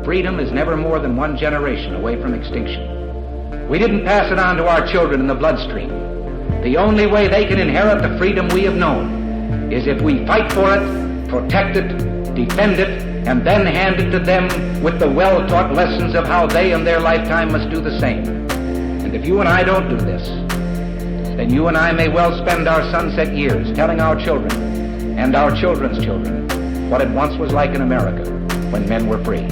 freedom is never more than one generation away from extinction. We didn't pass it on to our children in the bloodstream. The only way they can inherit the freedom we have known is if we fight for it, protect it, defend it, and then hand it to them with the well-taught lessons of how they in their lifetime must do the same. And if you and I don't do this, then you and I may well spend our sunset years telling our children and our children's children what it once was like in America when men were free.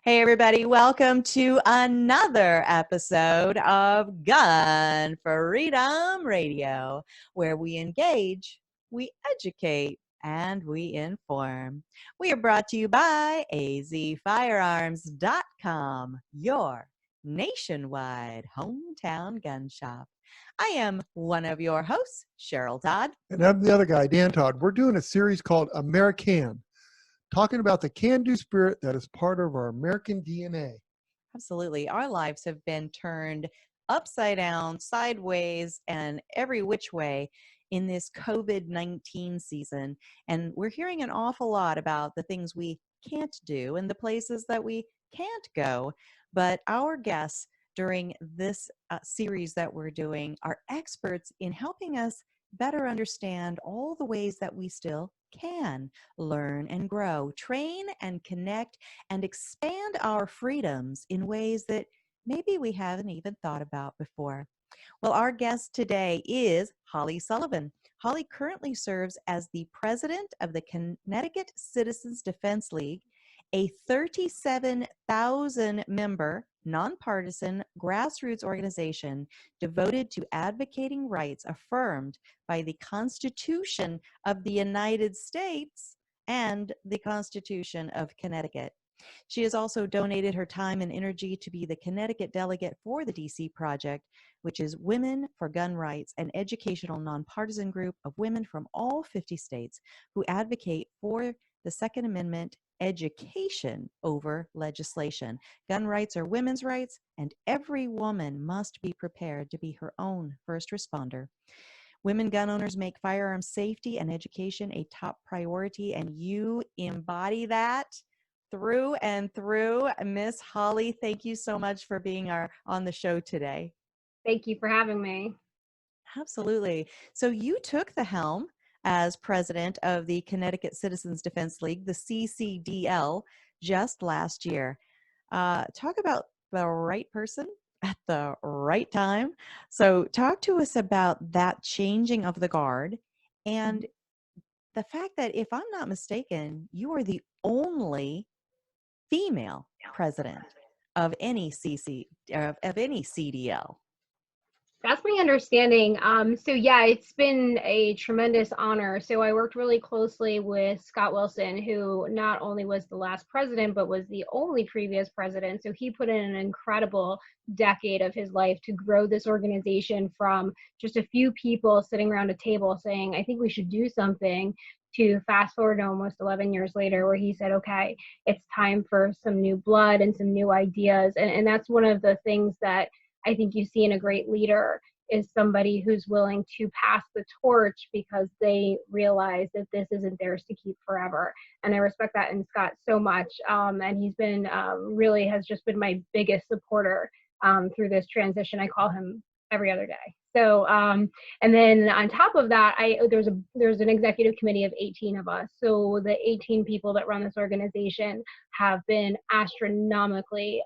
Hey everybody, welcome to another episode of Gun Freedom Radio, where we engage, we educate, and we inform. We are brought to you by azfirearms.com, your nationwide hometown gun shop. I am one of your hosts, Cheryl Todd. And I'm the other guy, Dan Todd. We're doing a series called Ameri-CAN, talking about the can-do spirit that is part of our American DNA. Absolutely. Our lives have been turned upside down, sideways, and every which way in this COVID-19 season. And we're hearing an awful lot about the things we can't do and the places that we can't go. But our guests during this series that we're doing are experts in helping us better understand all the ways that we still can learn and grow, train and connect, and expand our freedoms in ways that maybe we haven't even thought about before. Well, our guest today is Holly Sullivan. Holly currently serves as the president of the Connecticut Citizens Defense League, a 37,000-member, non-partisan grassroots organization devoted to advocating rights affirmed by the Constitution of the United States and the Constitution of Connecticut. She has also donated her time and energy to be the Connecticut delegate for the DC Project, which is Women for Gun Rights, an educational nonpartisan group of women from all 50 states who advocate for the Second Amendment education over legislation. Gun rights are women's rights, and every woman must be prepared to be her own first responder. Women gun owners make firearm safety and education a top priority, and you embody that through and through. Miss Holly, thank you so much for being on the show today. Thank you for having me. Absolutely. So you took the helm as president of the Connecticut Citizens Defense League, the CCDL, just last year. Talk about the right person at the right time. So talk to us about that changing of the guard and the fact that, if I'm not mistaken, you are the only female president of any CDL. That's my understanding. So yeah, it's been a tremendous honor. So I worked really closely with Scott Wilson, who not only was the last president, but was the only previous president. So he put in an incredible decade of his life to grow this organization from just a few people sitting around a table saying, I think we should do something, to fast forward to almost 11 years later, where he said, okay, it's time for some new blood and some new ideas. And that's one of the things that I think you see in a great leader, is somebody who's willing to pass the torch because they realize that this isn't theirs to keep forever. And I respect that in Scott so much. And he's been really has just been my biggest supporter through this transition. I call him every other day. So, and then on top of that, there's an executive committee of 18 of us. So the 18 people that run this organization have been astronomically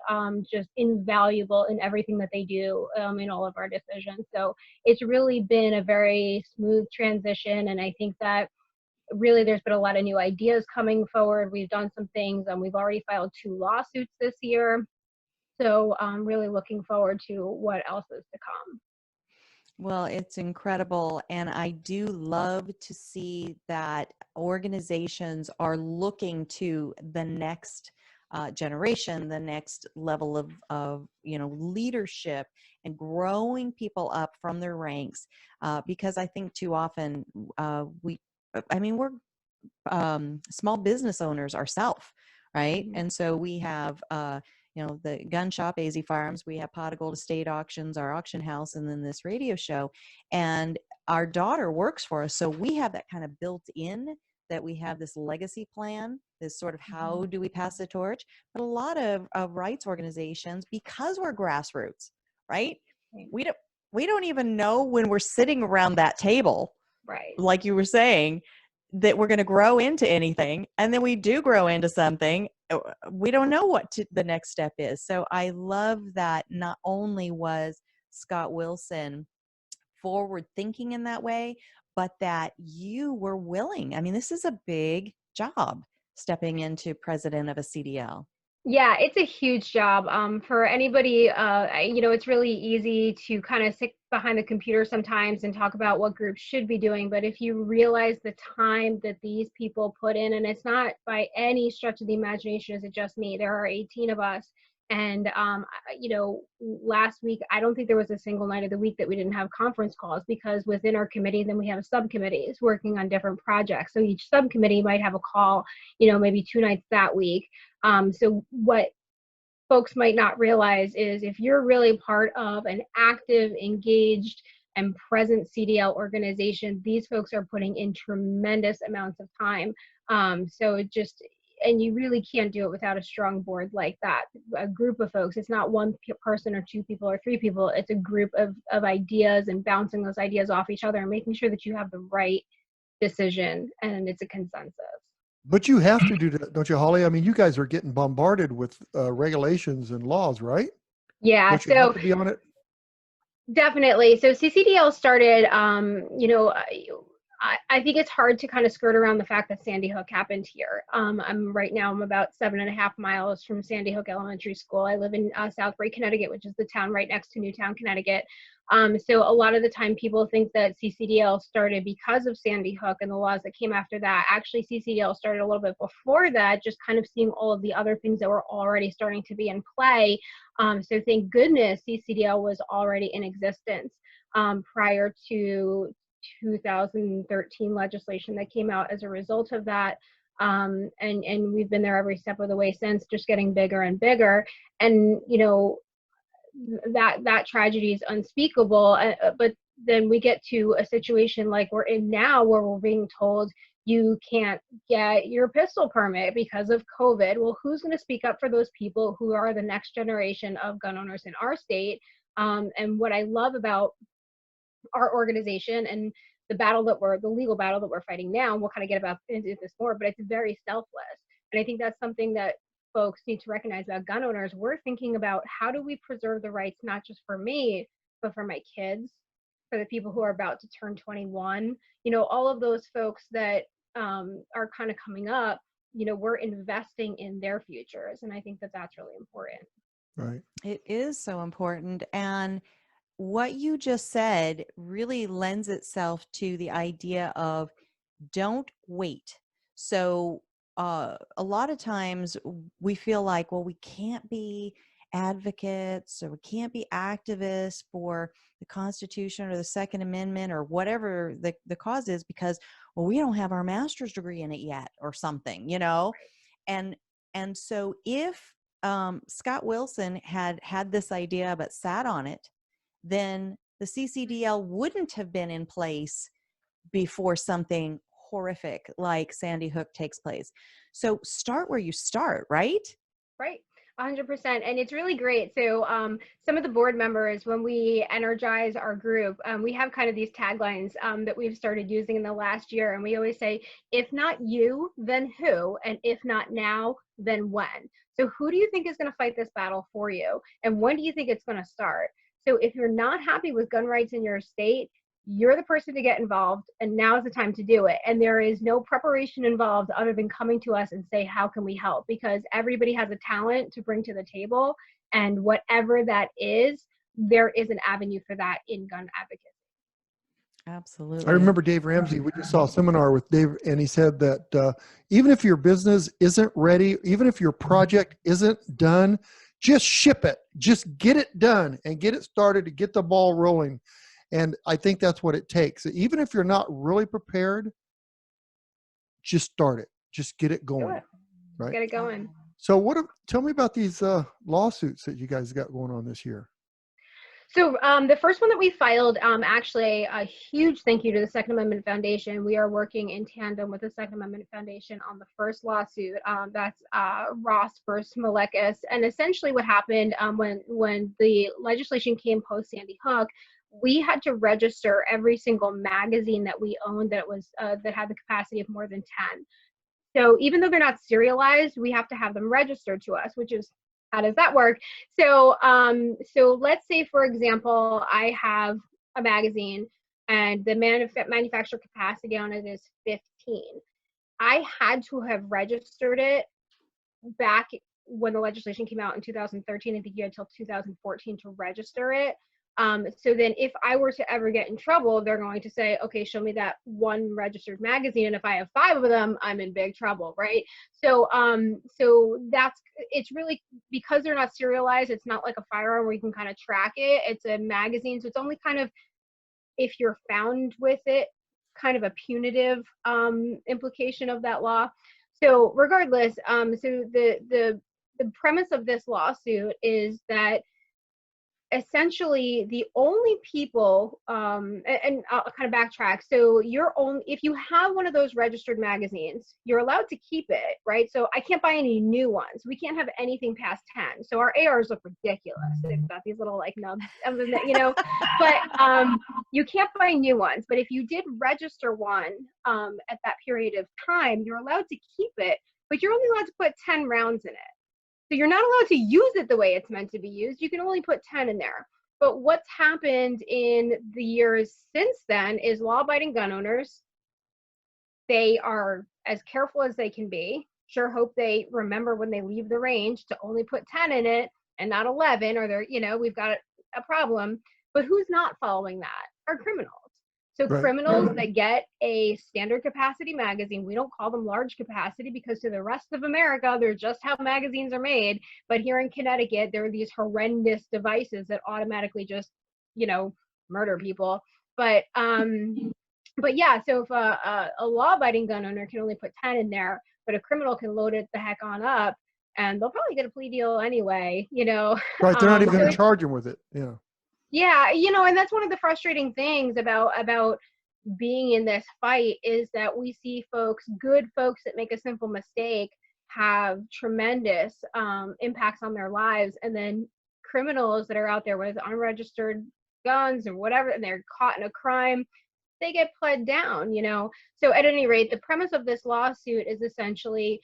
just invaluable in everything that they do in all of our decisions. So it's really been a very smooth transition. And I think that really there's been a lot of new ideas coming forward. We've done some things. We've already filed 2 lawsuits this year. So I'm really looking forward to what else is to come. Well, it's incredible. And I do love to see that organizations are looking to the next generation, the next level of leadership, and growing people up from their ranks. Because I think too often we're small business owners ourselves, right? And so we have, the gun shop, AZ Firearms. We have Pot of Gold Estate Auctions, our auction house, and then this radio show. And our daughter works for us. So we have that kind of built in, that we have this legacy plan, this sort of how do we pass the torch. But a lot of rights organizations, because we're grassroots, right? We don't even know when we're sitting around that table, right, like you were saying, that we're going to grow into anything. And then we do grow into something. We don't know what the next step is. So I love that not only was Scott Wilson forward thinking in that way, but that you were willing. I mean, this is a big job, stepping into president of a CDL. Yeah, it's a huge job. For anybody, it's really easy to kind of sit behind the computer sometimes and talk about what groups should be doing. But if you realize the time that these people put in, and it's not by any stretch of the imagination is it just me, there are 18 of us. And, last week, I don't think there was a single night of the week that we didn't have conference calls, because within our committee, then we have subcommittees working on different projects. So each subcommittee might have a call, maybe 2 nights that week. So what folks might not realize is if you're really part of an active, engaged, and present CDL organization, these folks are putting in tremendous amounts of time. And you really can't do it without a strong board like that. A group of folks, it's not one person or 2 people or 3 people, it's a group of ideas, and bouncing those ideas off each other and making sure that you have the right decision and it's a consensus. But you have to do that, don't you, Holly? I mean, you guys are getting bombarded with regulations and laws, right? Yeah, Don't you have to be on it? Definitely. So CCDL started, I think it's hard to kind of skirt around the fact that Sandy Hook happened here. I'm about 7.5 miles from Sandy Hook Elementary School. I live in Southbury, Connecticut, which is the town right next to Newtown, Connecticut. So a lot of the time people think that CCDL started because of Sandy Hook and the laws that came after that. Actually, CCDL started a little bit before that, just kind of seeing all of the other things that were already starting to be in play. So thank goodness CCDL was already in existence prior to 2013 legislation that came out as a result of that. And we've been there every step of the way since, just getting bigger and bigger. And, that tragedy is unspeakable. But then we get to a situation like we're in now, where we're being told you can't get your pistol permit because of COVID. Well, who's going to speak up for those people who are the next generation of gun owners in our state? And what I love about our organization and the legal battle that we're fighting now, and we'll kind of get into this more, but it's very selfless. And I think that's something that folks need to recognize about gun owners. We're thinking about how do we preserve the rights, not just for me, but for my kids, for the people who are about to turn 21, all of those folks that are kind of coming up, we're investing in their futures. And I think that that's really important. Right. It is so important. And what you just said really lends itself to the idea of don't wait. So a lot of times we feel like, well, we can't be advocates or we can't be activists for the Constitution or the Second Amendment or whatever the cause is because, well, we don't have our master's degree in it yet or something, And so if Scott Wilson had this idea but sat on it, then the CCDL wouldn't have been in place before something horrific like Sandy Hook takes place. So start where you start, right? Right. 100%. And it's really great. So some of the board members, when we energize our group, we have kind of these taglines that we've started using in the last year. And we always say, if not you, then who? And if not now, then when? So who do you think is going to fight this battle for you? And when do you think it's going to start? So if you're not happy with gun rights in your state, you're the person to get involved, and now is the time to do it. And there is no preparation involved other than coming to us and say, how can we help? Because everybody has a talent to bring to the table, and whatever that is, there is an avenue for that in gun advocacy. Absolutely. I remember Dave Ramsey, we just saw a seminar with Dave, and he said that even if your business isn't ready, even if your project isn't done, just ship it. Just get it done and get it started to get the ball rolling. And I think that's what it takes. Even if you're not really prepared, just start it. Just get it going. Right? Get it going. So tell me about these lawsuits that you guys got going on this year. So the first one that we filed, actually a huge thank you to the Second Amendment Foundation. We are working in tandem with the Second Amendment Foundation on the first lawsuit. That's Ross versus Malekis. And essentially what happened when the legislation came post Sandy Hook, we had to register every single magazine that we owned that was that had the capacity of more than 10. So even though they're not serialized, we have to have them registered to us, which is, how does that work? So, so let's say, for example, I have a magazine and the manufacturer capacity on it is 15. I had to have registered it back when the legislation came out in 2013. I think you had till 2014 to register it. So then if I were to ever get in trouble, they're going to say, okay, show me that one registered magazine. And if I have 5 of them, I'm in big trouble, right? So, so it's really, because they're not serialized, it's not like a firearm where you can kind of track it. It's a magazine. So it's only kind of, if you're found with it, kind of a punitive implication of that law. So regardless, so the premise of this lawsuit is that essentially the only people, and I'll kind of backtrack. So if you have one of those registered magazines, you're allowed to keep it, right? So I can't buy any new ones. We can't have anything past 10. So our ARs look ridiculous. They've got these little like nubs, you know, but you can't buy new ones. But if you did register one at that period of time, you're allowed to keep it, but you're only allowed to put 10 rounds in it. So you're not allowed to use it the way it's meant to be used. You can only put 10 in there. But what's happened in the years since then is law-abiding gun owners, they are as careful as they can be. Sure hope they remember when they leave the range to only put 10 in it and not 11, or they're, you know, we've got a problem. But who's not following that are criminals. So Right. Criminals that get a standard capacity magazine, we don't call them large capacity because to the rest of America, they're just how magazines are made. But here in Connecticut, there are these horrendous devices that automatically just, you know, murder people. But yeah, so if a law-abiding gun owner can only put 10 in there, but a criminal can load it the heck on up, and they'll probably get a plea deal anyway, you know. Right. They're not even going to charge him with it. Yeah. Yeah, you know, and that's one of the frustrating things about being in this fight is that we see good folks that make a simple mistake have tremendous impacts on their lives, and then criminals that are out there with unregistered guns or whatever, and they're caught in a crime, they get pled down, you know. So at any rate, the premise of this lawsuit is essentially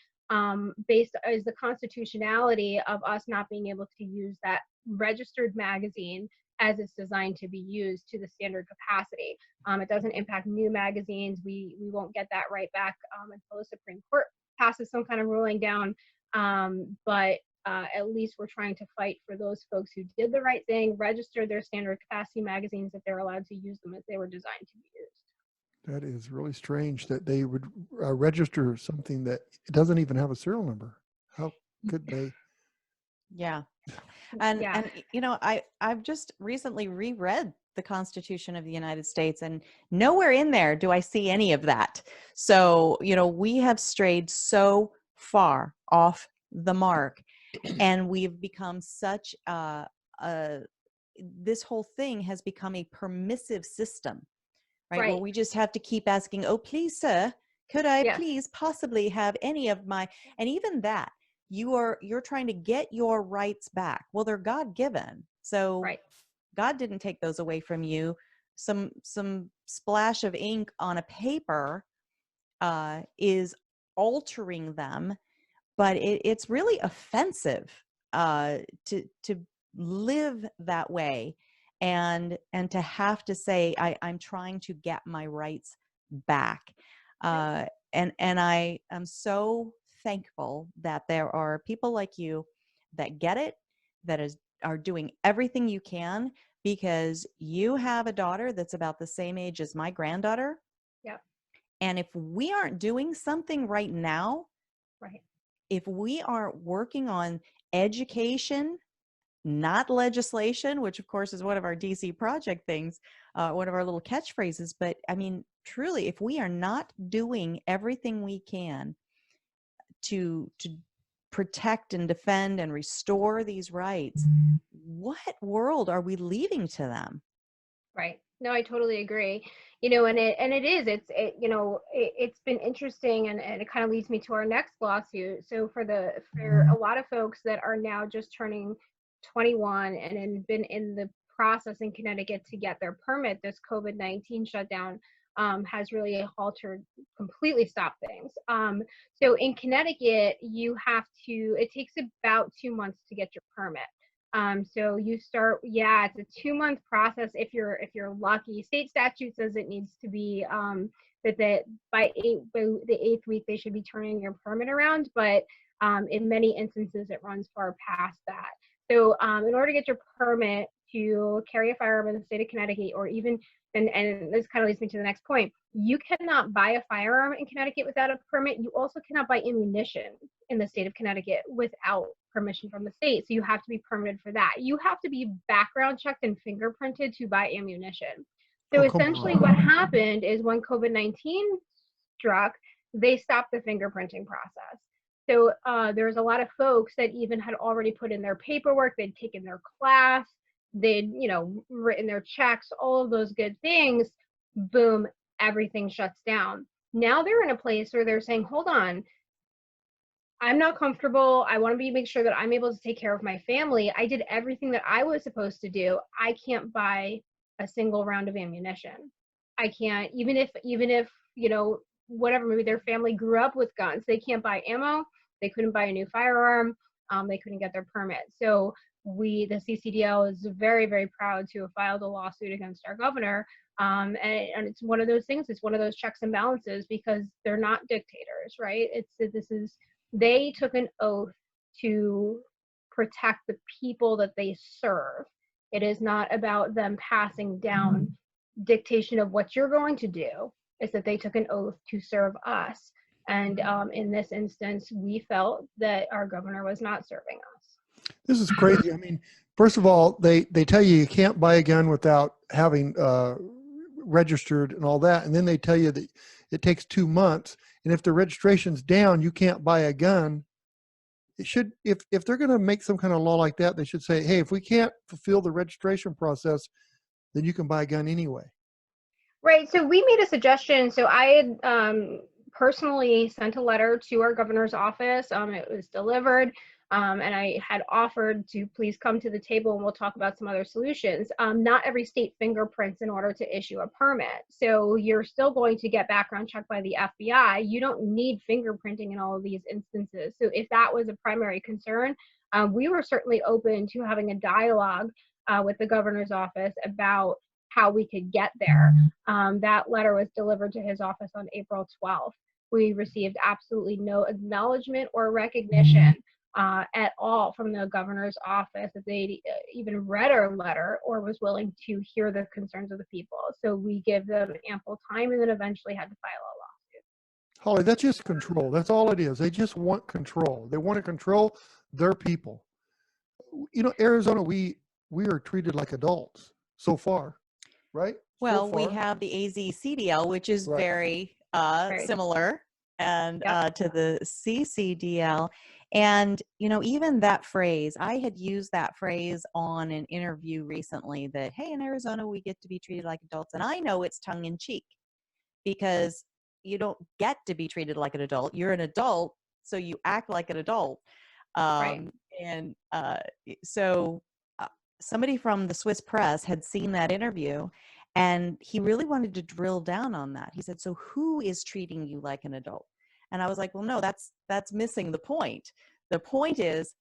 based as the constitutionality of us not being able to use that registered magazine as it's designed to be used to the standard capacity. It doesn't impact new magazines. We won't get that right back until the Supreme Court passes some kind of ruling down. But at least we're trying to fight for those folks who did the right thing, registered their standard capacity magazines, that they're allowed to use them as they were designed to be used. That is really strange that they would register something that doesn't even have a serial number. How could they? Yeah. And you know, I've just recently reread the Constitution of the United States, and nowhere in there do I see any of that. So, you know, we have strayed so far off the mark, and we've become such this whole thing has become a permissive system, right? Where we just have to keep asking, oh, please, sir, could I please possibly have any of my, and even that, you're trying to get your rights back. Well, they're God-given. So God didn't take those away from you. Some splash of ink on a paper is altering them, but it's really offensive to live that way and to have to say I'm trying to get my rights back. And I am so thankful that there are people like you that get it, that are doing everything you can, because you have a daughter that's about the same age as my granddaughter. Yep. And if we aren't doing something right now, if we aren't working on education, not legislation, which of course is one of our DC project things, one of our little catchphrases, but I mean, truly, if we are not doing everything we can to protect and defend and restore these rights, what world are we leaving to them? Right. No, I totally agree. It's been interesting, and it kind of leads me to our next lawsuit. So for a lot of folks that are now just turning 21 and then been in the process in Connecticut to get their permit, this COVID-19 shutdown has really completely stopped things. So in Connecticut, it takes about 2 months to get your permit. So you start, it's a 2-month process if you're lucky. State statute says it needs to be by the 8th week they should be turning your permit around, but in many instances it runs far past that. So in order to get your permit to carry a firearm in the state of Connecticut, or even and this kind of leads me to the next point, you cannot buy a firearm in Connecticut without a permit. You also cannot buy ammunition in the state of Connecticut without permission from the state. So you have to be permitted for that. You have to be background checked and fingerprinted to buy ammunition. So essentially what happened is when COVID-19 struck, they stopped the fingerprinting process. So there's a lot of folks that even had already put in their paperwork, they'd taken their class, they'd, written their checks, all of those good things. Boom, everything shuts down. Now they're in a place where they're saying, hold on, I'm not comfortable. I want to make sure that I'm able to take care of my family. I did everything that I was supposed to do. I can't buy a single round of ammunition. I can't, even if, whatever, maybe their family grew up with guns, they can't buy ammo. They couldn't buy a new firearm. They couldn't get their permit. So the CCDL is very, very proud to have filed a lawsuit against our governor. And it's one of those things, it's one of those checks and balances, because they're not dictators, right? They took an oath to protect the people that they serve. It is not about them passing down dictation of what you're going to do. It's that they took an oath to serve us. And in this instance, we felt that our governor was not serving us. This is crazy. I mean, first of all, they tell you can't buy a gun without having registered and all that. And then they tell you that it takes 2 months. And if the registration's down, you can't buy a gun. It should, if they're going to make some kind of law like that, they should say, hey, if we can't fulfill the registration process, then you can buy a gun anyway. Right. So we made a suggestion. So I had personally sent a letter to our governor's office. It was delivered. And I had offered to please come to the table and we'll talk about some other solutions. Not every state fingerprints in order to issue a permit. So you're still going to get background checked by the FBI. You don't need fingerprinting in all of these instances. So if that was a primary concern, we were certainly open to having a dialogue with the governor's office about how we could get there. That letter was delivered to his office on April 12th. We received absolutely no acknowledgement or recognition at all from the governor's office that they even read our letter or was willing to hear the concerns of the people. So we give them ample time and then eventually had to file a lawsuit. Holly, that's just control. That's all it is. They just want control. They want to control their people. Arizona, we are treated like adults so far, right? Well, we have the AZ-CDL, which is very similar and to the CCDL. And, even that phrase, I had used that phrase on an interview recently that, hey, in Arizona, we get to be treated like adults. And I know it's tongue in cheek because you don't get to be treated like an adult. You're an adult, so you act like an adult. And so somebody from the Swiss press had seen that interview and he really wanted to drill down on that. He said, so who is treating you like an adult? And I was like, well, no, that's missing the point. The point is,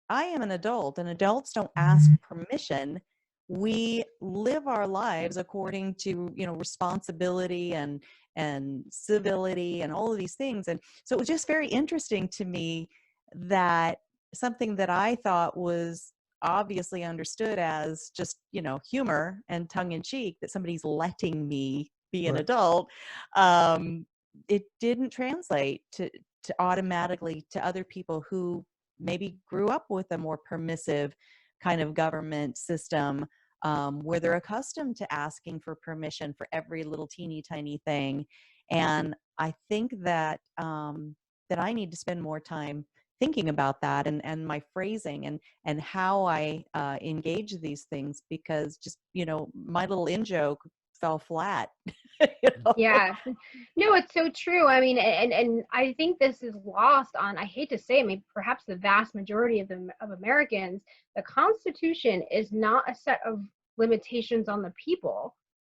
I am an adult, and adults don't ask permission. We live our lives according to, responsibility and civility and all of these things. And so it was just very interesting to me that something that I thought was obviously understood as just, humor and tongue in cheek, that somebody's letting me be an adult. It didn't translate to automatically to other people who maybe grew up with a more permissive kind of government system where they're accustomed to asking for permission for every little teeny tiny thing. And I think that that I need to spend more time thinking about that and my phrasing and how I engage these things, because just, my little in-joke fell flat. Yeah. No, it's so true. I mean, and I think this is lost on, I hate to say, maybe perhaps the vast majority of Americans. The Constitution is not a set of limitations on the people.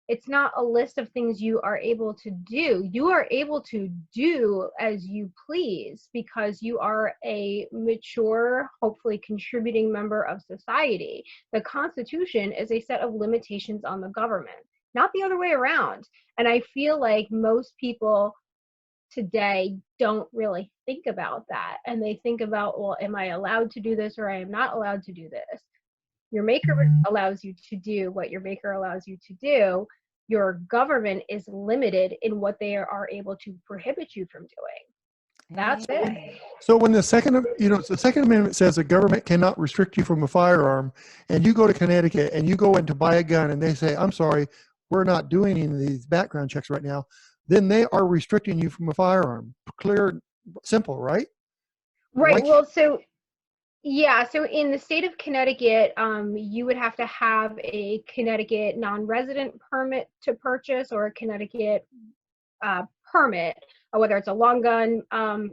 It's not a list of things you are able to do. You are able to do as you please because you are a mature, hopefully contributing member of society. The Constitution is a set of limitations on the government, not the other way around. And I feel like most people today don't really think about that. And they think about, well, am I allowed to do this or I am not allowed to do this? Your maker allows you to do what your maker allows you to do. Your government is limited in what they are able to prohibit you from doing. That's it. So when the Second Amendment says the government cannot restrict you from a firearm, and you go to Connecticut and you go in to buy a gun and they say, I'm sorry, we're not doing any of these background checks right now, then they are restricting you from a firearm. Clear, simple, right? Right. Well, so in the state of Connecticut, you would have to have a Connecticut non-resident permit to purchase, or a Connecticut permit, whether it's a long gun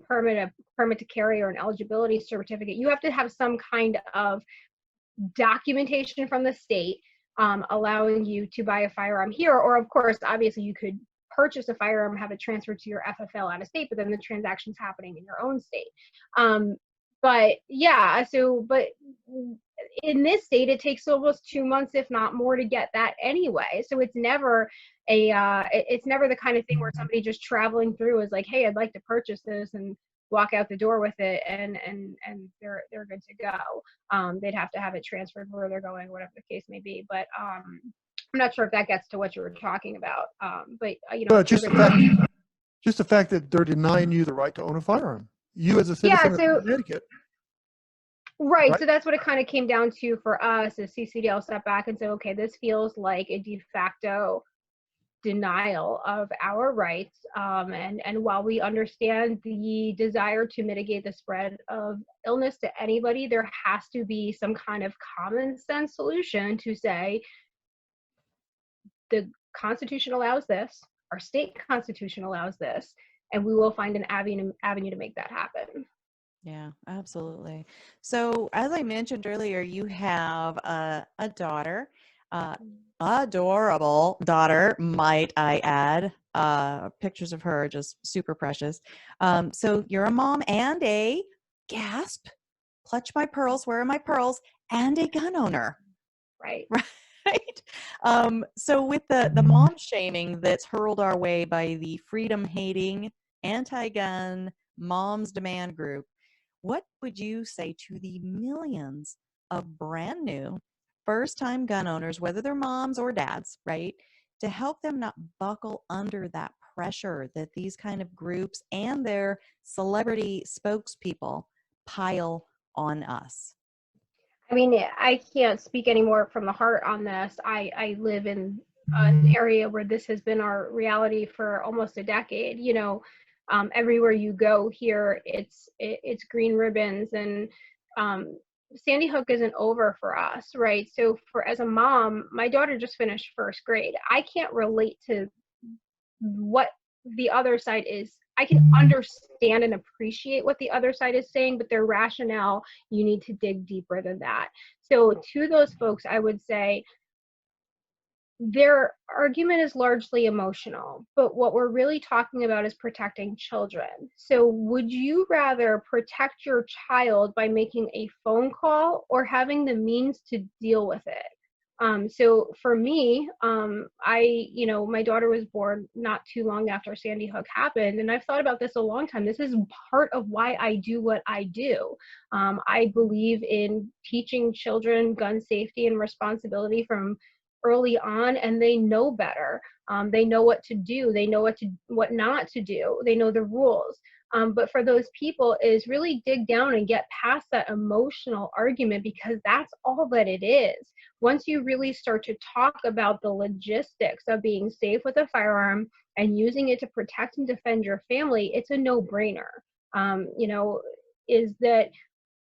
permit, a permit to carry, or an eligibility certificate. You have to have some kind of documentation from the state allowing you to buy a firearm here. Or, of course, obviously you could purchase a firearm, have it transferred to your FFL out of state, but then the transaction's happening in your own state. But in this state, it takes almost 2 months, if not more, to get that anyway. So it's never the kind of thing where somebody just traveling through is like, hey, I'd like to purchase this, and walk out the door with it, and they're good to go. They'd have to have it transferred where they're going, whatever the case may be. But I'm not sure if that gets to what you were talking about. But just the fact that they're denying you the right to own a firearm. You as a citizen of Connecticut. Right. So that's what it kind of came down to for us, is CCDL step back and say, okay, this feels like a de facto denial of our rights. And while we understand the desire to mitigate the spread of illness to anybody, there has to be some kind of common sense solution to say, the Constitution allows this, our state Constitution allows this, and we will find an avenue to make that happen. Yeah, absolutely. So as I mentioned earlier, you have a daughter, adorable daughter, might I add. Pictures of her are just super precious. So you're a mom and a gasp, clutch my pearls, where are my pearls, and a gun owner. Right. Right. So with the mom shaming that's hurled our way by the freedom-hating, anti-gun moms demand group, what would you say to the millions of brand new first-time gun owners, whether they're moms or dads, right, to help them not buckle under that pressure that these kind of groups and their celebrity spokespeople pile on us? I mean, I can't speak any more from the heart on this. I live in an area where this has been our reality for almost a decade. Everywhere you go here, it's green ribbons, and Sandy Hook isn't over for us, right? So as a mom, my daughter just finished first grade. I can't relate to what the other side is. I can understand and appreciate what the other side is saying, but their rationale, you need to dig deeper than that. So to those folks, I would say, their argument is largely emotional, but what we're really talking about is protecting children. So would you rather protect your child by making a phone call or having the means to deal with it? So for me, my daughter was born not too long after Sandy Hook happened, and I've thought about this a long time. This is part of why I do what I do. I believe in teaching children gun safety and responsibility from early on, and they know better. They know what to do. They know what not to do. They know the rules. But for those people is really dig down and get past that emotional argument, because that's all that it is. Once you really start to talk about the logistics of being safe with a firearm and using it to protect and defend your family, it's a no-brainer. is that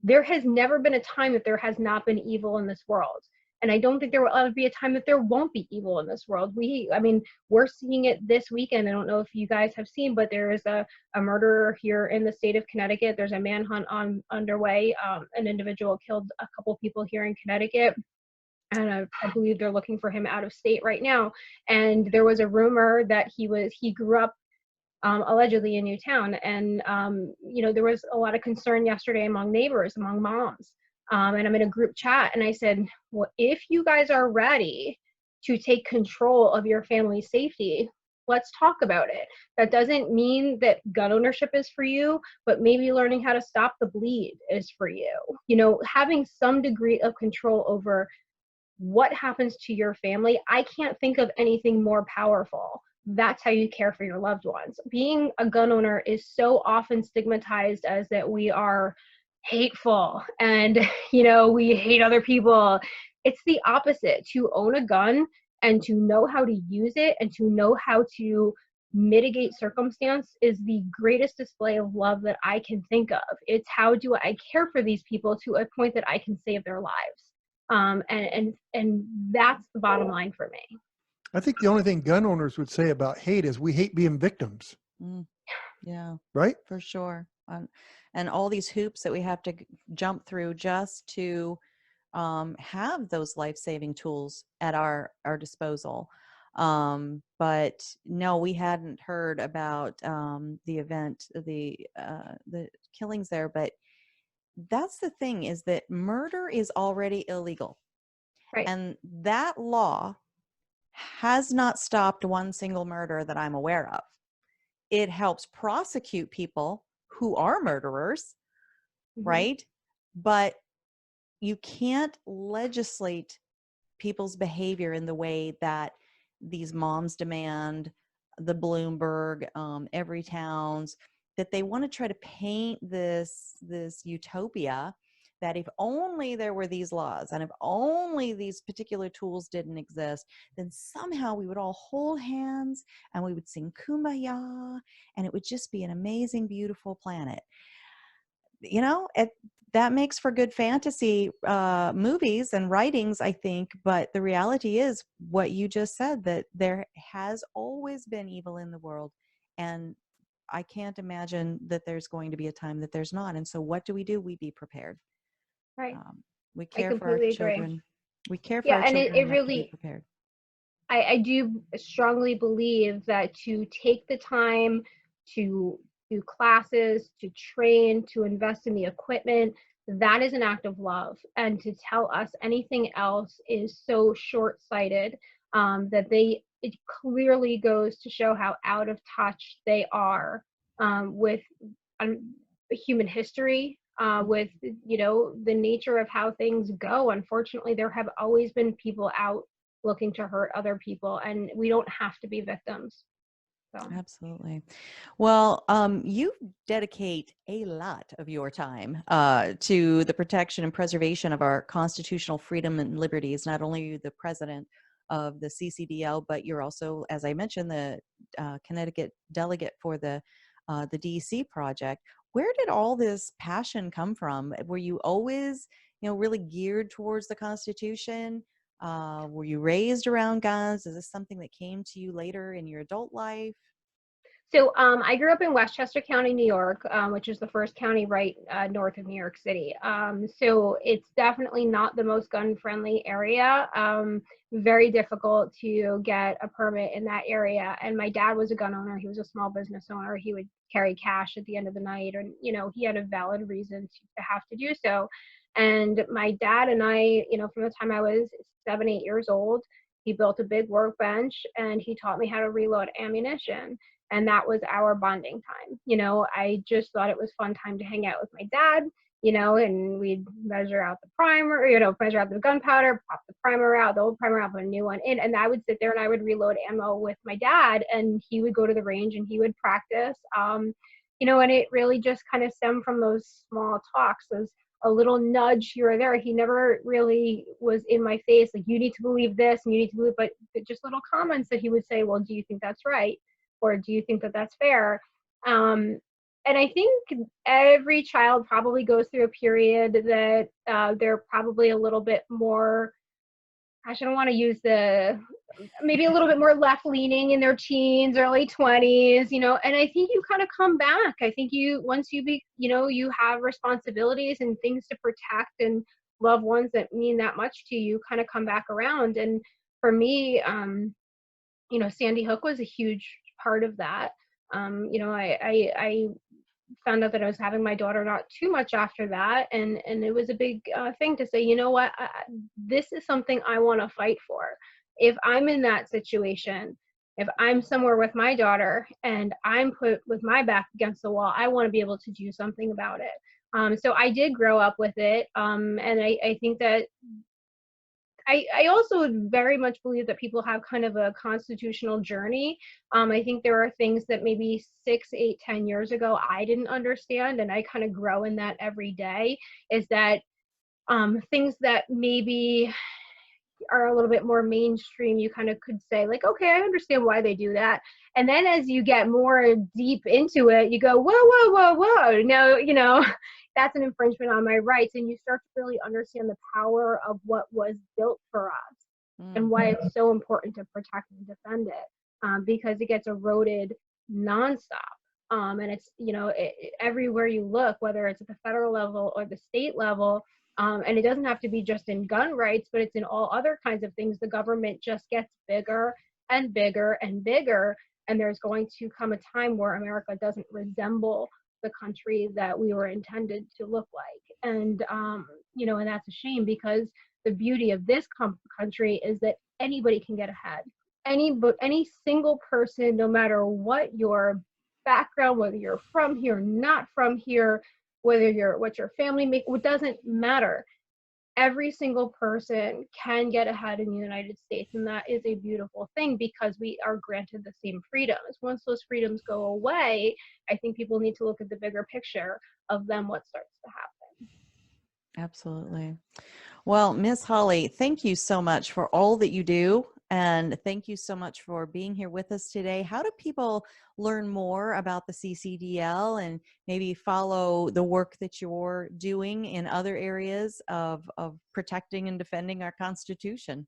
there has never been a time that there has not been evil in this world. And I don't think there will ever be a time that there won't be evil in this world. We're seeing it this weekend. I don't know if you guys have seen, but there is a murderer here in the state of Connecticut. There's a manhunt underway. An individual killed a couple people here in Connecticut. And I believe they're looking for him out of state right now. And there was a rumor that he grew up allegedly in Newtown. And, there was a lot of concern yesterday among neighbors, among moms. And I'm in a group chat, and I said, well, if you guys are ready to take control of your family's safety, let's talk about it. That doesn't mean that gun ownership is for you, but maybe learning how to stop the bleed is for you. Having some degree of control over what happens to your family. I can't think of anything more powerful. That's how you care for your loved ones. Being a gun owner is so often stigmatized as that we are hateful and, we hate other people. It's the opposite. To own a gun and to know how to use it and to know how to mitigate circumstance is the greatest display of love that I can think of. It's how do I care for these people to a point that I can save their lives. And that's the bottom line for me. I think the only thing gun owners would say about hate is we hate being victims. Yeah, right? For sure. And all these hoops that we have to jump through just to have those life-saving tools at our disposal. But no, we hadn't heard about the event, the killings there. But that's the thing, is that murder is already illegal. Right. And that law has not stopped one single murder that I'm aware of. It helps prosecute people who are murderers, right? But you can't legislate people's behavior in the way that these moms demand, the Bloomberg, every towns, that they want to try to paint this utopia that if only there were these laws and if only these particular tools didn't exist, then somehow we would all hold hands and we would sing Kumbaya and it would just be an amazing, beautiful planet. That makes for good fantasy movies and writings, I think. But the reality is what you just said, that there has always been evil in the world. And I can't imagine that there's going to be a time that there's not. And so what do? We be prepared. Right. We care for our children. We care for our and children. it really, to be prepared. I do strongly believe that to take the time to do classes, to train, to invest in the equipment, that is an act of love. And to tell us anything else is so short-sighted, it clearly goes to show how out of touch they are with human history, with the nature of how things go. Unfortunately, there have always been people out looking to hurt other people, and we don't have to be victims. So. Absolutely. Well, you dedicate a lot of your time to the protection and preservation of our constitutional freedom and liberties. Not only are you the president of the CCDL, but you're also, as I mentioned, the Connecticut delegate for the DC project. Where did all this passion come from? Were you always, really geared towards the Constitution? Were you raised around guns? Is this something that came to you later in your adult life? So I grew up in Westchester County, New York, which is the first county right north of New York City. So it's definitely not the most gun-friendly area. Very difficult to get a permit in that area. And my dad was a gun owner. He was a small business owner. He would carry cash at the end of the night, and he had a valid reason to have to do so. And my dad and I, from the time I was 7, 8 years old, he built a big workbench and he taught me how to reload ammunition. And that was our bonding time. I just thought it was fun time to hang out with my dad, and we'd measure out the primer, measure out the gunpowder, pop the primer out, the old primer out, put a new one in. And I would sit there and I would reload ammo with my dad, and he would go to the range and he would practice, and it really just kind of stemmed from those small talks, those a little nudge here or there. He never really was in my face, like, you need to believe this and you need to believe, but just little comments that he would say, well, do you think that's right? Or do you think that that's fair? and I think every child probably goes through a period that they're probably a little bit more, gosh, I don't want to use maybe a little bit more left leaning in their teens, early 20s, and I think you kind of come back. I think once you have responsibilities and things to protect and loved ones that mean that much to you, you kind of come back around. And for me, Sandy Hook was a huge part of that. I found out that I was having my daughter not too much after that, and it was a big thing to say, you know what, this is something I want to fight for. If I'm in that situation, if I'm somewhere with my daughter and I'm put with my back against the wall, I want to be able to do something about it. So I did grow up with it, and I think that I also very much believe that people have kind of a constitutional journey. I think there are things that maybe 6, 8, 10 years ago I didn't understand, and I kind of grow in that every day, is that things that maybe are a little bit more mainstream, you kind of could say like, okay, I understand why they do that. And then as you get more deep into it, you go, whoa, no, that's an infringement on my rights. And you start to really understand the power of what was built for us and why it's so important to protect and defend it, because it gets eroded nonstop. And it's, everywhere you look, whether it's at the federal level or the state level, and it doesn't have to be just in gun rights, but it's in all other kinds of things. The government just gets bigger and bigger and bigger. And there's going to come a time where America doesn't resemble the country that we were intended to look like. And, and that's a shame, because the beauty of this country is that anybody can get ahead. Any single person, no matter what your background, whether you're from here, not from here, what your family it doesn't matter. Every single person can get ahead in the United States, and that is a beautiful thing, because we are granted the same freedoms. Once those freedoms go away, I think people need to look at the bigger picture of then what starts to happen. Absolutely. Well, Miss Holly, thank you so much for all that you do. And thank you so much for being here with us today. How do people learn more about the CCDL and maybe follow the work that you're doing in other areas of protecting and defending our Constitution?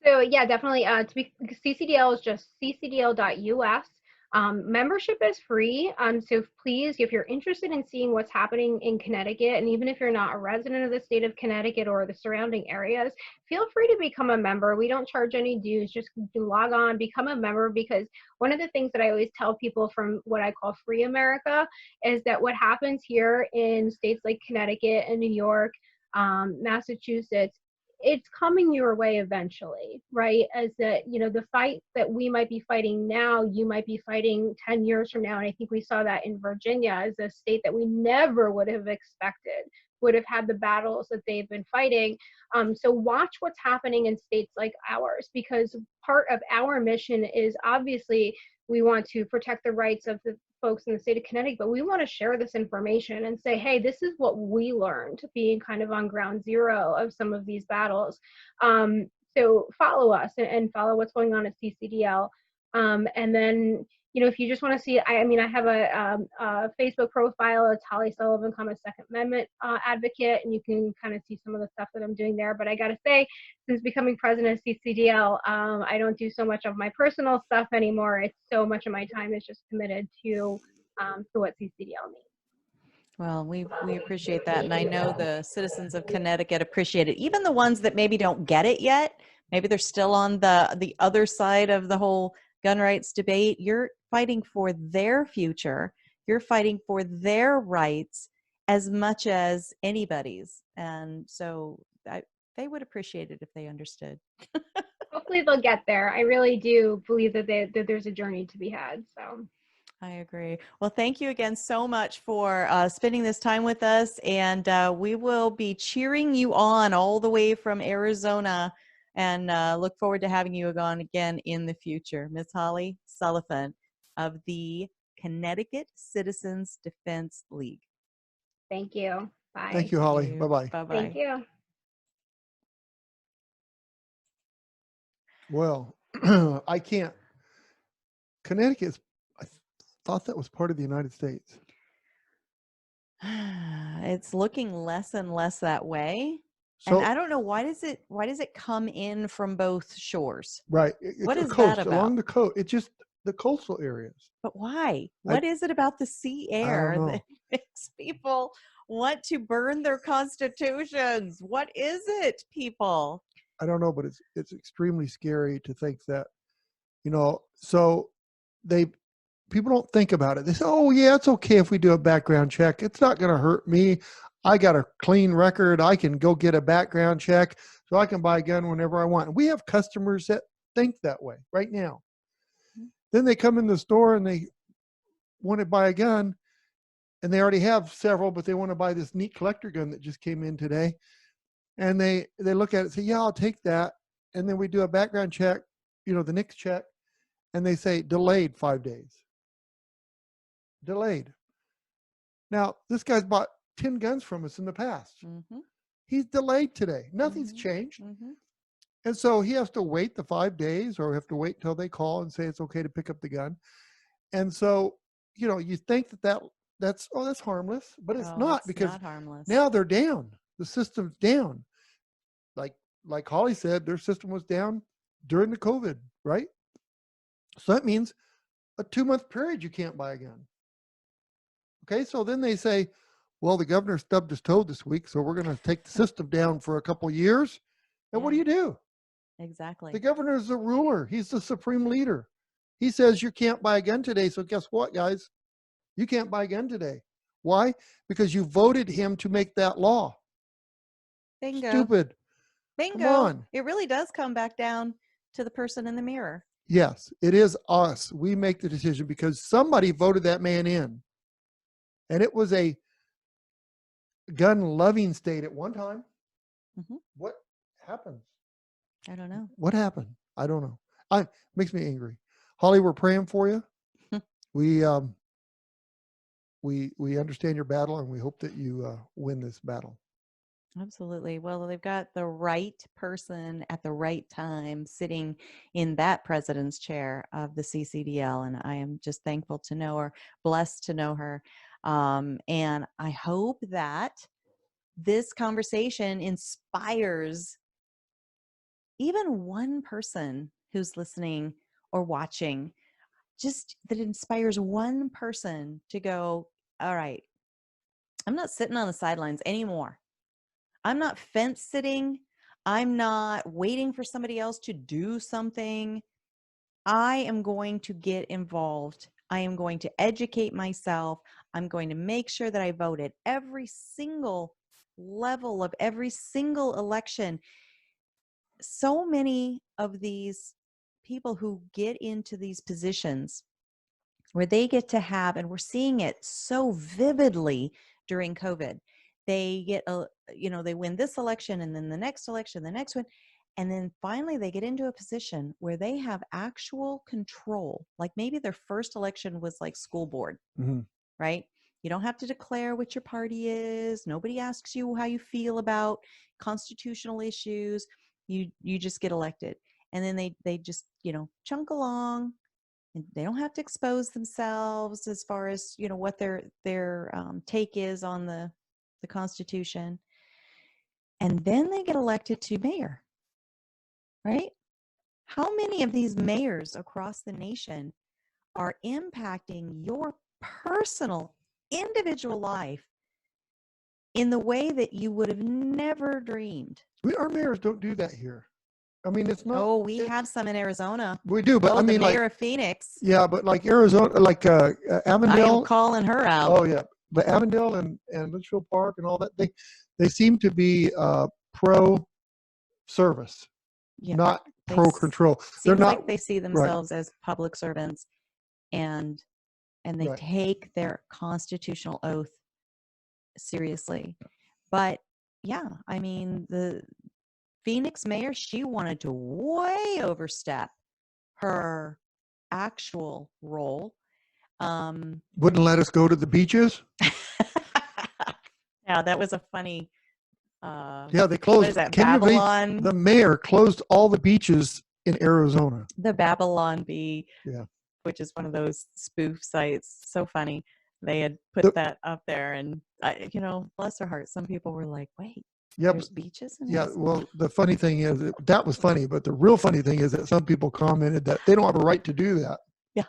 So yeah, definitely. CCDL is just ccdl.us. Membership is free. So please, if you're interested in seeing what's happening in Connecticut, and even if you're not a resident of the state of Connecticut or the surrounding areas, feel free to become a member. We don't charge any dues. Just log on, become a member, because one of the things that I always tell people from what I call Free America is that what happens here in states like Connecticut and New York, Massachusetts, it's coming your way eventually, right? As that, the fight that we might be fighting now, you might be fighting 10 years from now. And I think we saw that in Virginia, as a state that we never would have expected would have had the battles that they've been fighting. So watch what's happening in states like ours, because part of our mission is, obviously we want to protect the rights of the folks in the state of Connecticut, but we want to share this information and say, hey, this is what we learned being kind of on ground zero of some of these battles. So follow us and follow what's going on at CCDL. And then, if you just want to see, I have a Facebook profile. It's Holly Sullivan, Second Amendment advocate, and you can kind of see some of the stuff that I'm doing there. But I got to say, since becoming president of CCDL, I don't do so much of my personal stuff anymore. It's so much of my time is just committed to what CCDL needs. Well, we appreciate that. And I know the citizens of Connecticut appreciate it. Even the ones that maybe don't get it yet, maybe they're still on the other side of the whole gun rights debate. You're fighting for their future. You're fighting for their rights as much as anybody's. And so they would appreciate it if they understood. Hopefully they'll get there. I really do believe that there's a journey to be had. So I agree. Well, thank you again so much for spending this time with us. And we will be cheering you on all the way from Arizona, and look forward to having you on again in the future. Ms. Holly Sullivan of the Connecticut Citizens Defense League. Thank you. Bye. Thank you, Holly. Bye-bye. Bye-bye. Thank you. Well, I can't. Connecticut, I thought that was part of the United States. It's looking less and less that way. So, And I don't know, why does it come in from both shores? right. What It's is a that coast, about? along the coast. It's just the coastal areas. But why? What is it about the sea I don't air know. that makes people want to burn their constitutions? What is it, people? I don't know, but it's extremely scary to think that, so people don't think about it. They say, oh yeah, it's okay if we do a background check. It's not going to hurt me. I got a clean record. I can go get a background check so I can buy a gun whenever I want. And we have customers that think that way right now. Mhm. Then they come in the store and they want to buy a gun, and they already have several, but they want to buy this neat collector gun that just came in today. And they look at it and say, yeah, I'll take that. And then we do a background check, the next check, and they say delayed 5 days. Delayed. Now, this guy's bought 10 guns from us in the past. Mm-hmm. He's delayed today. Nothing's Mhm. changed. Mm-hmm. And so he has to wait the 5 days, or have to wait until they call and say it's okay to pick up the gun. And so, you think that's harmless, but it's not, because not harmless. now they're down. The system's down. Like Holly said, their system was down during the COVID, right? So that means a 2-month period you can't buy a gun. Okay, so then they say, well, the governor stubbed his toe this week, so we're going to take the system down for a couple of years. And what do Yeah. you do? Exactly. The governor is the ruler. He's the supreme leader. He says you can't buy a gun today. So guess what, guys? You can't buy a gun today. Why? Because you voted him to make that law. Bingo. Stupid. Bingo. Come on. It really does come back down to the person in the mirror. Yes, it is us. We make the decision because somebody voted that man in. And it was a gun-loving state at one time. Mhm. What happened? I don't know. What happened? I don't know. Makes me angry. Holly, we're praying for you. We understand your battle, and we hope that you win this battle. Absolutely. Well, they've got the right person at the right time sitting in that president's chair of the CCDL. And I am just thankful to know her, blessed to know her. And I hope that this conversation inspires even one person who's listening or watching, just that inspires one person to go, all right, I'm not sitting on the sidelines anymore. I'm not fence sitting. I'm not waiting for somebody else to do something. I am going to get involved. I am going to educate myself. I'm going to make sure that I vote at every single level of every single election. So many of these people who get into these positions where they get to have, and we're seeing it so vividly during COVID, they get they win this election, and then the next election, the next one, and then finally they get into a position where they have actual control. Like maybe their first election was like school board, Mm-hmm. right? You don't have to declare what your party is. Nobody asks you how you feel about constitutional issues. You just get elected, and then they just chunk along. And they don't have to expose themselves as far as what their take is on the Constitution, and then they get elected to mayor, right? How many of these mayors across the nation are impacting your personal, individual life in the way that you would have never dreamed? Our mayors don't do that here. I mean, it's not. Oh, we have some in Arizona. We do, but I mean, the mayor like of Phoenix. Yeah, but like Arizona, like Avondale. I am calling her out. Oh yeah, but Avondale and Litchfield Park and all that, they seem to be pro service, not pro control. They're not. Like they see themselves as public servants, and they take their constitutional oath seriously. But yeah, I mean, the Phoenix mayor, she wanted to way overstep her actual role. Wouldn't let us go to the beaches. Yeah, that was a funny. Yeah, they closed. What is that, Babylon? The mayor closed all the beaches in Arizona. The Babylon Bee, yeah, which is one of those spoof sites. So funny. They had put that up there, and bless their heart. Some people were like, wait, Yeah, there's beaches in yeah. this? Well, the funny thing is that was funny, but the real funny thing is that some people commented that they don't have a right to do that. Yeah.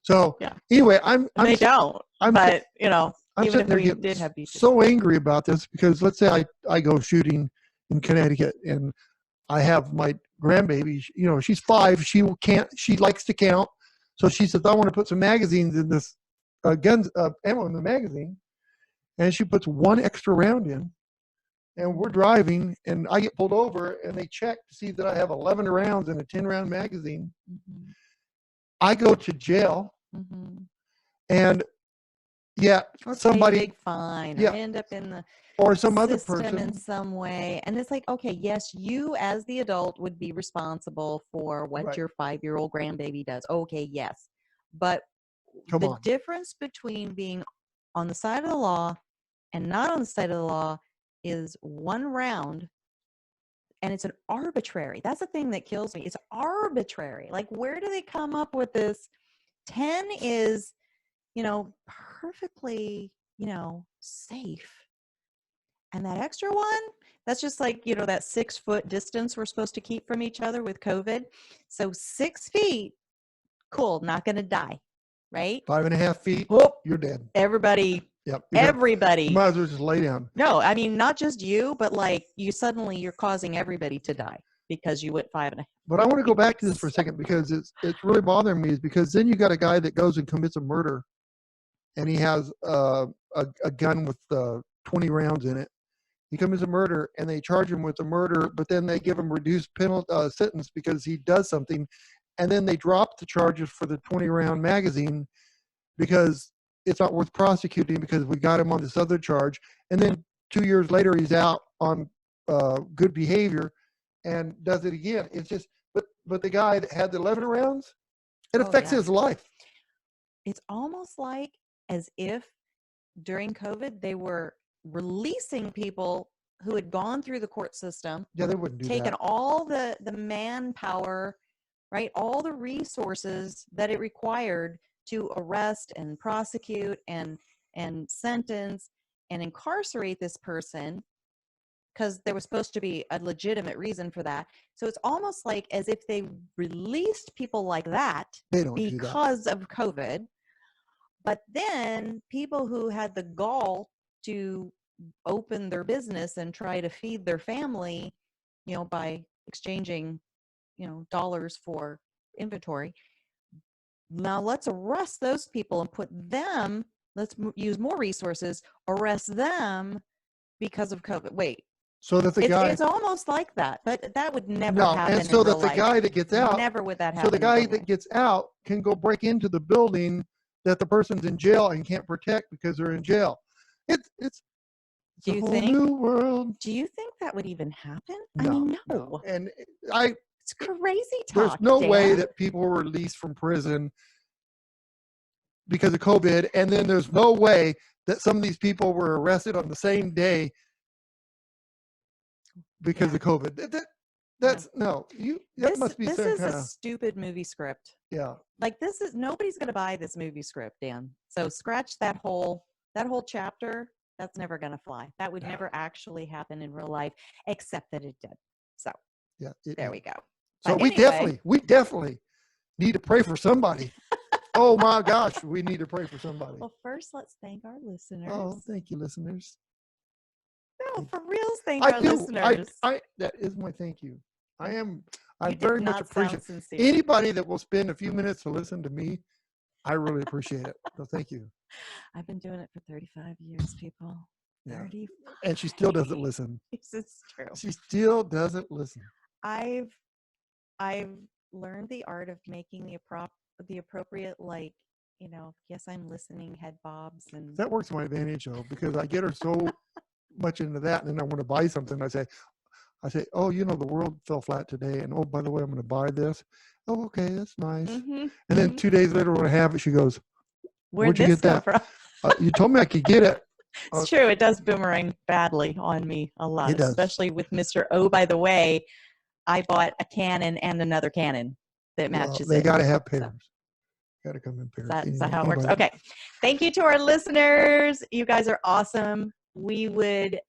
So Yeah. anyway, They don't. I'm but, I'm even sitting if there we getting did have beaches. so angry about this because let's say I go shooting in Connecticut and I have my grandbaby, she's 5. She likes to count. So she says, I want to put some magazines in this ammo in the magazine. And she puts one extra round in. And we're driving and I get pulled over and they check to see that I have 11 rounds in a 10-round magazine. Mm-hmm. I go to jail. Mm-hmm. And or somebody pay a big fine, yeah, or end up in the or some other system person in some way. And it's like, okay, yes, you as the adult would be responsible for what Right. your 5-year-old grandbaby does. Okay, yes. But Come the on. difference between being on the side of the law and not on the side of the law is 1 round. And it's an arbitrary. That's the thing that kills me. It's arbitrary. Like, where do they come up with this? 10 is, perfectly, safe. And that extra one, that's just like, that 6-foot distance we're supposed to keep from each other with COVID. So 6 feet, cool, not going to die, right? 5.5 feet, Whoop, you're dead. everybody. Yep. Everybody. You might as well just lay down. No, I mean, not just you, but like you're causing everybody to die because you went 5.5. But I want to go back to this for a second because it's really bothering me is because then you got a guy that goes and commits a murder and he has a gun with 20 rounds in it. He commits a murder and they charge him with a murder, but then they give him reduced sentence because he does something. And then they drop the charges for the 20-round magazine because it's not worth prosecuting because we got him on this other charge. And then 2 years later, he's out on good behavior and does it again. It's just, but the guy that had the 11 rounds, it affects his life. It's almost like as if during COVID, they were releasing people who had gone through the court system. Yeah, they wouldn't do taken that. all the manpower, right? All the resources that it required to arrest and prosecute and sentence and incarcerate this person because there was supposed to be a legitimate reason for that. So it's almost like as if they released people like that because of COVID. But then people who had the gall to open their business and try to feed their family, by exchanging, dollars for inventory. Now let's arrest those people and put them, let's use more resources, arrest them because of COVID. Wait. So that it's almost like that, but that would never happen. And so in that real the life. guy that gets out, never would that happen. So the guy that gets out can go break into the building that the person's in jail and can't protect because they're in jail. It's a whole new world. Do you think that would even happen? No, I mean, no. No. And it's crazy talk. There's no Dan. way that people were released from prison because of COVID, and then there's no way that some of these people were arrested on the same day because of COVID. That's no. That must be this some is kind a of stupid movie script. Yeah. Like nobody's going to buy this movie script, Dan. So scratch that whole chapter. That's never going to fly. That would never actually happen in real life, except that it did. So yeah, there we go. So but we definitely need to pray for somebody. Oh my gosh, we need to pray for somebody. Well, first let's thank our listeners. Oh, thank you, listeners. No, for real, thank our listeners. That is my thank you. I You very did much not appreciate sound sincere. anybody that will spend a few minutes to listen to me. I really appreciate it. So thank you. I've been doing it for 35 years, people. Yeah. 35. And she still doesn't listen. This is true. She still doesn't listen. I've learned the art of making the appropriate, like, yes, I'm listening, head bobs, and that works to my advantage though, because I get her so much into that, and then I want to buy something. I say, oh, the world fell flat today, and oh, by the way, I'm going to buy this. Oh, okay, that's nice. Mm-hmm, and then 2 days later, when I have it, she goes, Where'd you get that from? You told me I could get it. It's true. It does boomerang badly on me a lot, especially with Mr. Oh, by the way, I bought a Canon and another Canon that matches They it. got to have pairs. got to come in pairs. Is that how it works? Okay. Thank you to our listeners. You guys are awesome. What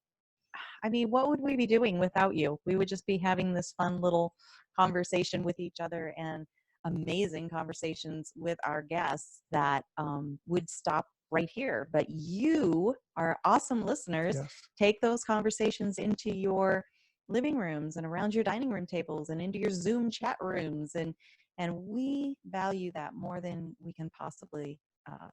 would we be doing without you? We would just be having this fun little conversation with each other and amazing conversations with our guests that would stop right here. But you are awesome listeners. Yes. Take those conversations into your living rooms and around your dining room tables and into your Zoom chat rooms. And we value that more than we can possibly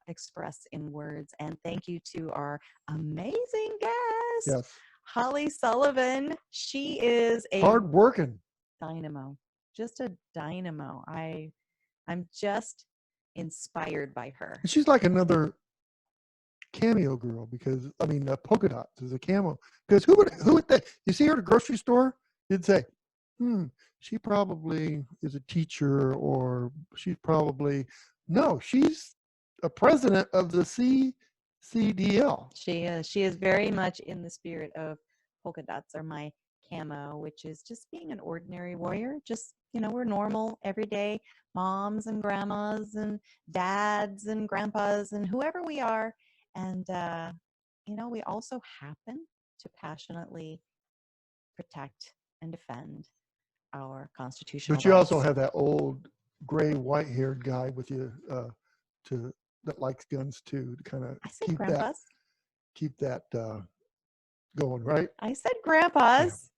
express in words. And thank you to our amazing guest, Yes. Holly Sullivan. She is a hard working dynamo, just a dynamo. I'm just inspired by her. And she's like another cameo girl because polka dots is a camo. Because who would think? You see her at a grocery store, you'd say, she probably is a teacher, or she's a president of the CCDL. She is very much in the spirit of polka dots are my camo, which is just being an ordinary warrior. Just, we're normal, everyday moms and grandmas and dads and grandpas and whoever we are. And, we also happen to passionately protect and defend our constitutional But you rights. also have that old gray, white-haired guy with you that likes guns too, to kind of keep that going, right? I said grandpas,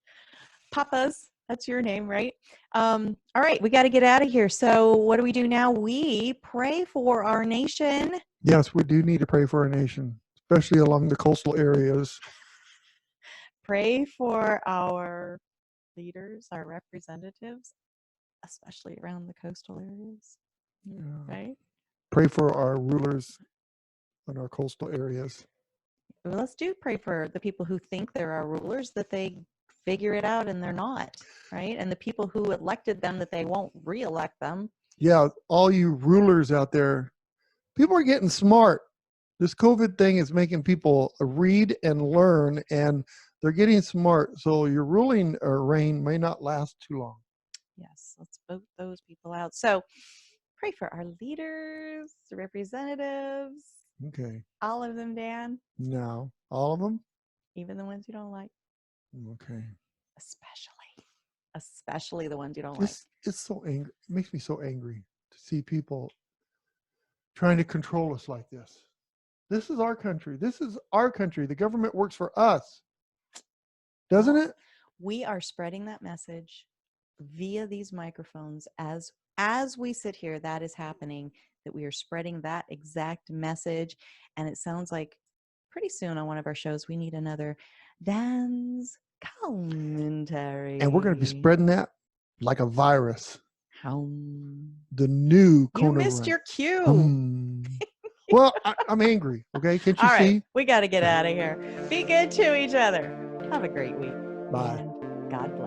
papas. That's your name, right? All right, we got to get out of here. So what do we do now? We pray for our nation. Yes, we do need to pray for our nation, especially along the coastal areas. Pray for our leaders, our representatives, especially around the coastal areas. Yeah. Right? Pray for our rulers in our coastal areas. Well, let's pray for the people who think they're our rulers, that they figure it out and they're not, right? And the people who elected them, that they won't re-elect them. Yeah, all you rulers out there, people are getting smart. This COVID thing is making people read and learn, and they're getting smart. So your ruling reign may not last too long. Yes, let's vote those people out. So pray for our leaders, representatives. Okay. All of them, Dan? No. All of them? Even the ones you don't like? Okay. Especially the ones you don't like. It's so angry. It makes me so angry to see people trying to control us like this. This is our country. The government works for us. Doesn't it? We are spreading that message via these microphones as we sit here. That is happening, that we are spreading that exact message. And it sounds like pretty soon on one of our shows, we need another Dan's commentary. And we're going to be spreading that like a virus. Helm. The new coronavirus. You missed your cue. Well, I'm angry. Okay. Can't you see? All right. See? We got to get out of here. Be good to each other. Have a great week. Bye. And God bless.